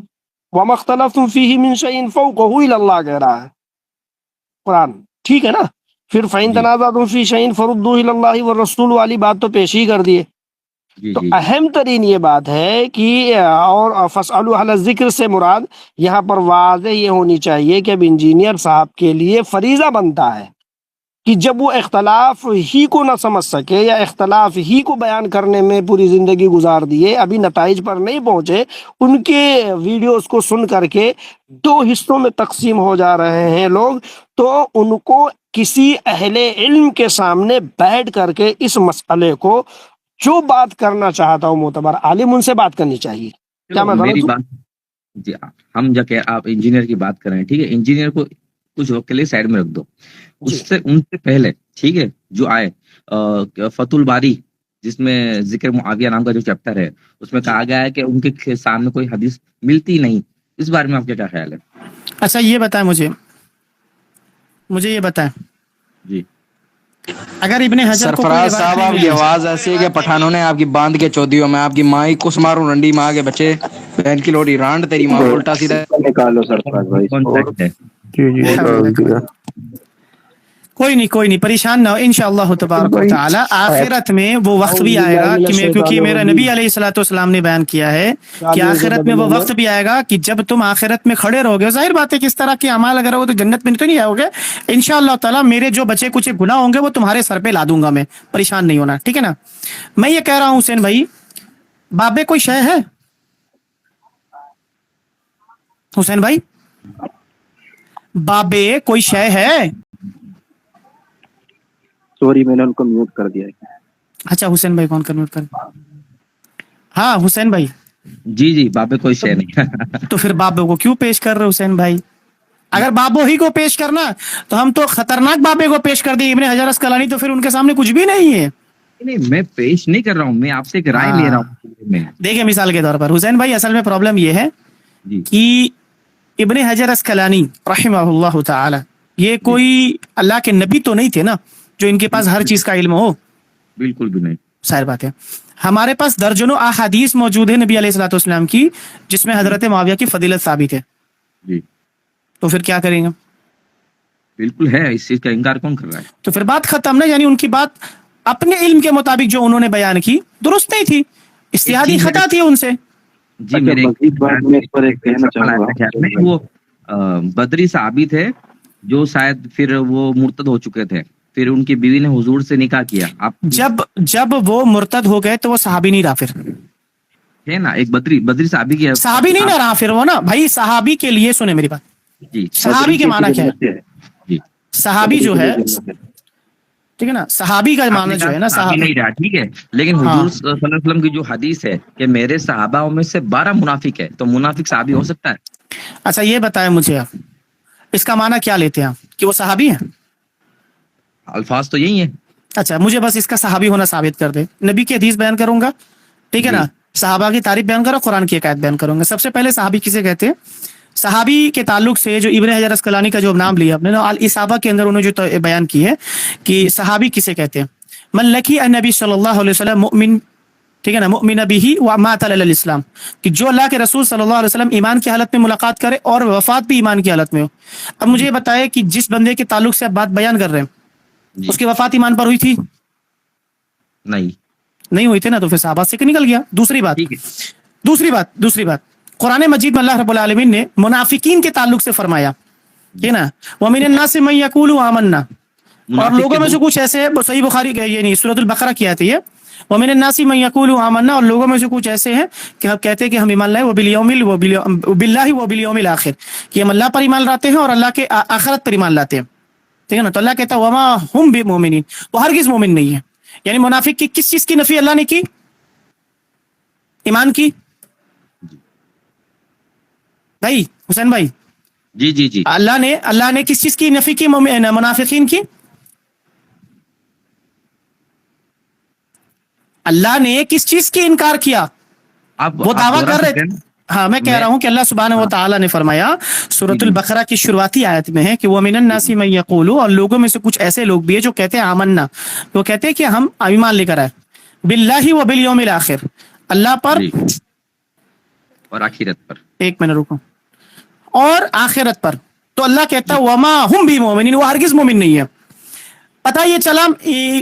وَمَا اخْتَلَفْتُمْ فِيهِ مِنْ شَيْءٍ فَحُكْمُهُ إِلَى اللَّهِ کہہ رہا ہے قرآن، ٹھیک ہے نا۔ پھر فَإِن تَنَازَعْتُمْ فِي شَيْءٍ فَرُدُّوهُ إِلَى اللَّهِ وَالرَّسُولِ والی بات تو پیش ہی کر دیے۔ تو اہم ترین یہ بات ہے کہ اور فَاسْأَلُوا أَهْلَ الذِّكْرِ سے مراد یہاں پر واضح یہ ہونی چاہیے کہ اب انجینئر صاحب کے لیے فریضہ بنتا ہے کہ جب وہ اختلاف ہی کو نہ سمجھ سکے یا اختلاف ہی کو بیان کرنے میں پوری زندگی گزار دیے، ابھی نتائج پر نہیں پہنچے، ان کے ویڈیوز کو سن کر کے دو حصوں میں تقسیم ہو جا رہے ہیں لوگ، تو ان کو کسی اہل علم کے سامنے بیٹھ کر کے اس مسئلے کو جو بات کرنا چاہتا ہوں معتبر عالم، ان سے بات کرنی چاہیے۔ کیا میں میری غلط ہوں؟ بات جی، ہم جب کہ آپ انجینئر کی بات کر رہے ہیں، ٹھیک ہے، انجینئر کو کچھ وقت کے لیے سائڈ میں رکھ دو، ان سے پہلے ٹھیک ہے جو آئے فتح الباری جس میں ذکر معاویہ نام کا جو چیپٹر ہے، اس میں کہا گیا ہے کہ ان کے سامنے کوئی حدیث ملتی نہیں، اس بارے میں آپ کا کیا خیال ہے؟ اچھا یہ بتائیں مجھے یہ بتائیں جی اگر ابن حجر کو سرفراز صاحب آپ کی آواز ایسی ہے کہ پٹھانوں نے آپ کی باندھ کے چودیوں میں آپ کی ماں ہی کس ماروں رنڈی ماں کے بچے بہن کی لوڑی رانڈ تیری ماں الٹا سیدھا نکالو سرفراز بھائی۔ کانٹیکٹ ہے۔ کوئی نہیں پریشان نہ ہو، انشاءاللہ تبارک و تعالی آخرت میں وہ وقت بھی آئے گا کہ کیونکہ میرا نبی علیہ الصلوۃ والسلام نے بیان کیا ہے کہ آخرت میں وہ وقت بھی آئے گا کہ جب تم آخرت میں کھڑے رہو گے، ظاہر بات ہے کہ اس طرح کے اعمال اگر ہو تو جنت میں تو نہیں آؤ گے، انشاءاللہ تعالی میرے جو بچے کچھ گناہ ہوں گے وہ تمہارے سر پہ لا دوں گا میں، پریشان نہیں ہونا، ٹھیک ہے نا۔ میں یہ کہہ رہا ہوں حسین بھائی، بابے کوئی شے ہے؟ حسین بھائی بابے کوئی شے ہے؟ سوری میں نے ان کو میوٹ کر دیا ہے۔ اچھا حسین بھائی کون کنورٹ کر؟ ہاں حسین بھائی جی بابے کوئی شے نہیں۔ تو پھر بابے کو کیوں پیش کر رہے حسین بھائی؟ اگر بابو ہی کو پیش کرنا تو ہم تو خطرناک بابے کو پیش کر دیں ابن حجر اسقلانی، تو پھر ان کے سامنے کچھ بھی نہیں ہے۔ نہیں میں پیش نہیں کر رہا ہوں، میں آپ سے ایک رائے لے رہا ہوں۔ دیکھیں مثال کے طور پر حسین بھائی، اصل میں پرابلم یہ ہے کہ ابن حجر اسقلانی رحمہ اللہ تعالی یہ کوئی اللہ کے نبی تو نہیں تھے نا جو ان کے پاس ہر چیز کا علم ہو، بالکل بھی نہیں، ظاہر بات ہے۔ ہمارے پاس درجنوں احادیث موجود ہے نبی علیہ الصلوۃ والسلام کی جس میں حضرت معاویہ کی فضیلت ثابت ہے، جی تو پھر کیا کریں گے؟ بالکل ہے، اس چیز کا انکار کون کر رہا ہے؟ تو پھر بات ختم نا، یعنی ان کی بات اپنے علم کے مطابق جو انہوں نے بیان کی درست نہیں تھی، اجتہادی خطا تھی ان سے۔ جی میرے مزید بات میں اس پر ایک کہنا چاہوں گا، وہ بدری صحابی تھے جو شاید پھر وہ مرتد ہو چکے تھے، پھر ان کی بیوی نے حضور سے نکاح کیا۔ آپ جب وہ مرتد ہو گئے تو وہ صحابی نہیں رہا، پھر ہے نا ایک بدری صحابی کی صحابی نہیں نہ رہا پھر وہ نا بھائی, صحابی کے لیے سنے میری بات, جی صحابی کے معنی کیا ہے؟ جی صحابی جو ہے ٹھیک ہے نا, صحابی کا معنی جو ہے نا صحابی نہیں رہا, ٹھیک ہے, لیکن حضور صلی اللہ علیہ وسلم کی جو حدیث ہے کہ میرے صحابہ میں سے 12 منافق ہے, تو منافق صحابی ہو سکتا ہے؟ اچھا یہ بتائیں مجھے آپ اس کا معنی کیا لیتے ہیں آپ کہ وہ صحابی ہیں؟ الفاظ تو یہی ہیں. اچھا مجھے بس اس کا صحابی ہونا ثابت کر دے. نبی کی حدیث بیان کروں گا, ٹھیک ہے نا, صحابہ کی تعریف بیان کرو, قرآن کی ایک آیت بیان کروں گا. سب سے پہلے صحابی کسے کہتے ہیں؟ صحابی کے تعلق سے جو ابن حجر اسقلانی کا جو نام لیا اپنے الاصابہ کے اندر انہوں نے جو بیان کی ہے کہ صحابی کسے کہتے ہیں, من لقی النبی صلی اللہ علیہ وسلم مؤمن, ٹھیک ہے نا, مؤمن به ومات علی الاسلام, کہ جو اللہ کے رسول صلی اللہ علیہ وسلم ایمان کی حالت میں ملاقات کرے اور وفات بھی ایمان کی حالت میں ہو. اب مجھے یہ بتائے کہ جس بندے کے تعلق سے آپ بات بیان کر رہے ہیں اس کی وفات ایمان پر ہوئی تھی؟ نہیں ہوئی تھی نا, تو پھر صحابہ سے نکل گیا. دوسری بات قرآن مجید میں اللہ رب العالمین نے منافقین کے تعلق سے فرمایا, ٹھیک ہے نا, وَمِنَ النَّاسِ مَن يَقُولُ آمَنَّا, اور لوگوں میں سے کچھ ایسے, صحیح بخاری یہ نہیں سورۃ البقرہ کی آیت ہے, وَمِنَ النَّاسِ مَن يَقُولُ آمَنَّا, اور لوگوں میں سے کچھ ایسے ہیں کہ ہم کہتے ہیں کہ ہم ایمان لائے وَبِاللَّهِ وَبِالْيَوْمِ الْآخِرِ, کہ ہم اللہ پر ایمان لاتے ہیں اور اللہ کے آخرت پر ایمان لاتے ہیں, ٹھیک ہے نا. تو اللہ کہتا ہے وَمَا هُمْ بِمُؤْمِنِينَ, وہ ہرگز مومن نہیں ہے. یعنی منافق کی کس چیز کی نفی اللہ نے کی؟ ایمان کی. بھائی حسین بھائی, جی اللہ نے کس چیز کی نفی کی منافقین کی؟ اللہ نے کس چیز کی انکار کیا؟ وہ دعویٰ کر رہے تھے. ہاں میں کہہ رہا ہوں کہ اللہ سبحانہ و تعالیٰ نے فرمایا سورۃ البقرہ کی شروعاتی آیت میں ہے کہ وَمِنَ النَّاسِ مَن يَقُولُ, اور لوگوں میں سے کچھ ایسے لوگ بھی ہیں جو کہتے ہیں آمنا, وہ کہتے ہیں کہ ہم ایمان لے کر آئے, باللہ وبالیوم الآخر, اللہ پر اور آخرت پر, ایک منٹ رکو, اور آخرت پر. تو اللہ کہتا ہے وما ہم بھی مومنین, وہ ہرگز مومن نہیں ہے. پتہ یہ چلا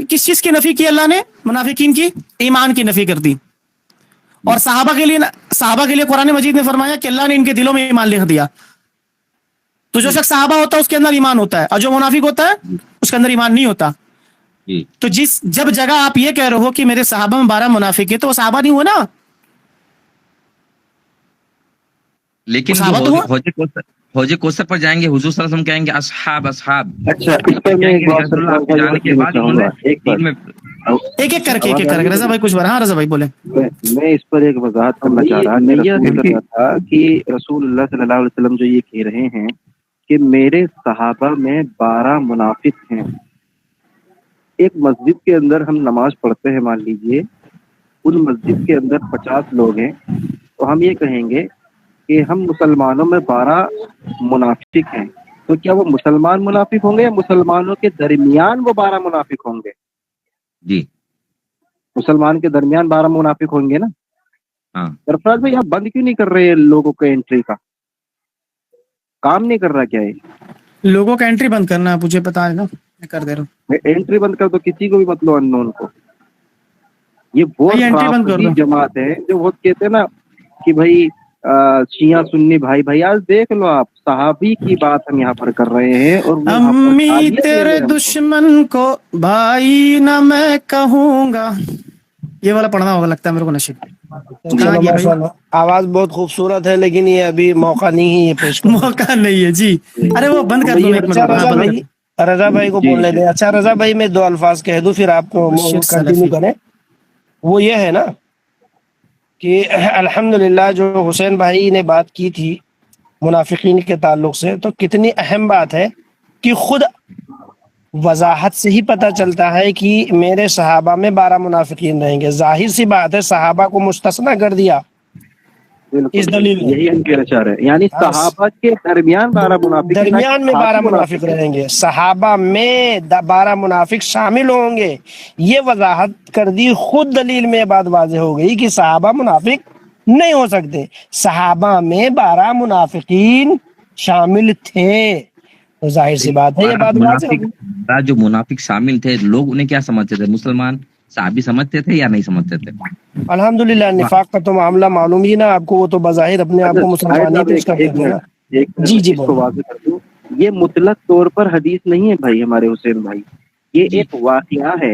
کس چیز کی نفی کی اللہ نے؟ منافقین کی ایمان کی نفی کر دی. اور صحابہ کے لیے قرآن مجید نے فرمایا کہ اللہ نے ان کے دلوں میں ایمان لکھ دیا. تو جو شخص صحابہ ہوتا ہے اس کے اندر ایمان ہوتا ہے, اور جو منافق ہوتا ہے اس کے اندر ایمان نہیں ہوتا. تو جب جگہ آپ یہ کہہ رہے ہو کہ میرے صحابہ میں 12 منافق ہے, تو وہ صحابہ نہیں ہوا نا. لیکن حوض کوثر پر جائیں گے, حضور صلی اللہ علیہ وسلم کہیں گے اصحاب. اچھا اس پر میں ایک ایک کر کے رضا بھائی کچھ بڑھا. رضا بھائی بولے. میں اس پر ایک وضاحت کرنا چاہ رہا تھا کہ رسول اللہ صلی اللہ علیہ وسلم جو یہ کہہ رہے ہیں کہ میرے صحابہ میں 12 منافق ہیں. ایک مسجد کے اندر ہم نماز پڑھتے ہیں, مان لیجئے ان مسجد کے اندر 50 لوگ ہیں, تو ہم یہ کہیں گے کہ ہم مسلمانوں میں 12 منافق ہیں, تو کیا وہ مسلمان منافق ہوں گے یا مسلمانوں کے درمیان وہ 12 منافق ہوں گے؟ جی مسلمان کے درمیان 12 منافق ہوں گے نا. سرفراز بھائی آپ بند کیوں نہیں کر رہے لوگوں کو انٹری کا کام نہیں کر رہا کیا ہے؟ لوگوں کا انٹری بند کرنا مجھے پتا ہے نا, میں کر دے رہا ہوں. انٹری بند کر دو, کسی کو بھی مت لو ان نون کو. یہ وہ رافضی جماعت ہے جو وہ کہتے ہیں نا کہ بھائی شیعہ سنی بھائی آج دیکھ لو آپ, صحابی کی بات ہم یہاں پر کر رہے ہیں. اور امی تیرے دشمن کو بھائی نہ میں کہوں گا, یہ والا پڑھنا ہوگا لگتا ہے میرے کو نشید. آواز بہت خوبصورت ہے لیکن یہ ابھی موقع نہیں ہے, یہ پیش موقع نہیں ہے. جی ارے وہ بند کر دو, رضا بھائی کو بولنے دیں. اچھا رضا بھائی میں 2 الفاظ کہہ دوں پھر آپ کو کنٹینیو کریں. وہ یہ ہے نا کہ الحمدللہ جو حسین بھائی نے بات کی تھی منافقین کے تعلق سے, تو کتنی اہم بات ہے کہ خود وضاحت سے ہی پتہ چلتا ہے کہ میرے صحابہ میں 12 منافقین رہیں گے. ظاہر سی بات ہے صحابہ کو مستثنا کر دیا اس دلیل یہی ہم کہنا چاہ رہے ہیں, یعنی صحابہ کے درمیان 12 منافق, درمیان میں 12 منافق رہیں گے, صحابہ میں 12 منافق شامل ہوں گے. یہ وضاحت کر دی, خود دلیل میں بات واضح ہو گئی کہ صحابہ منافق نہیں ہو سکتے. صحابہ میں 12 منافقین شامل تھے, تو ظاہر سی بات ہے یہ بات واضح ہو گئی. جو منافق شامل تھے لوگ انہیں کیا سمجھتے تھے, مسلمان صحابی سمجھتے تھے یا نہیں سمجھتے تھے؟ الحمدللہ نفاق کا تو معاملہ معلوم ہی نا آپ کو, وہ تو بظاہر اپنے آپ کو مسلمان ہی پیش کرتے ہیں نا. جی اس کو واضح کر دوں, یہ مطلق طور پر حدیث نہیں ہے بھائی ہمارے حسین بھائی, یہ ایک واقعہ ہے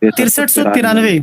6393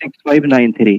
6593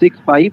65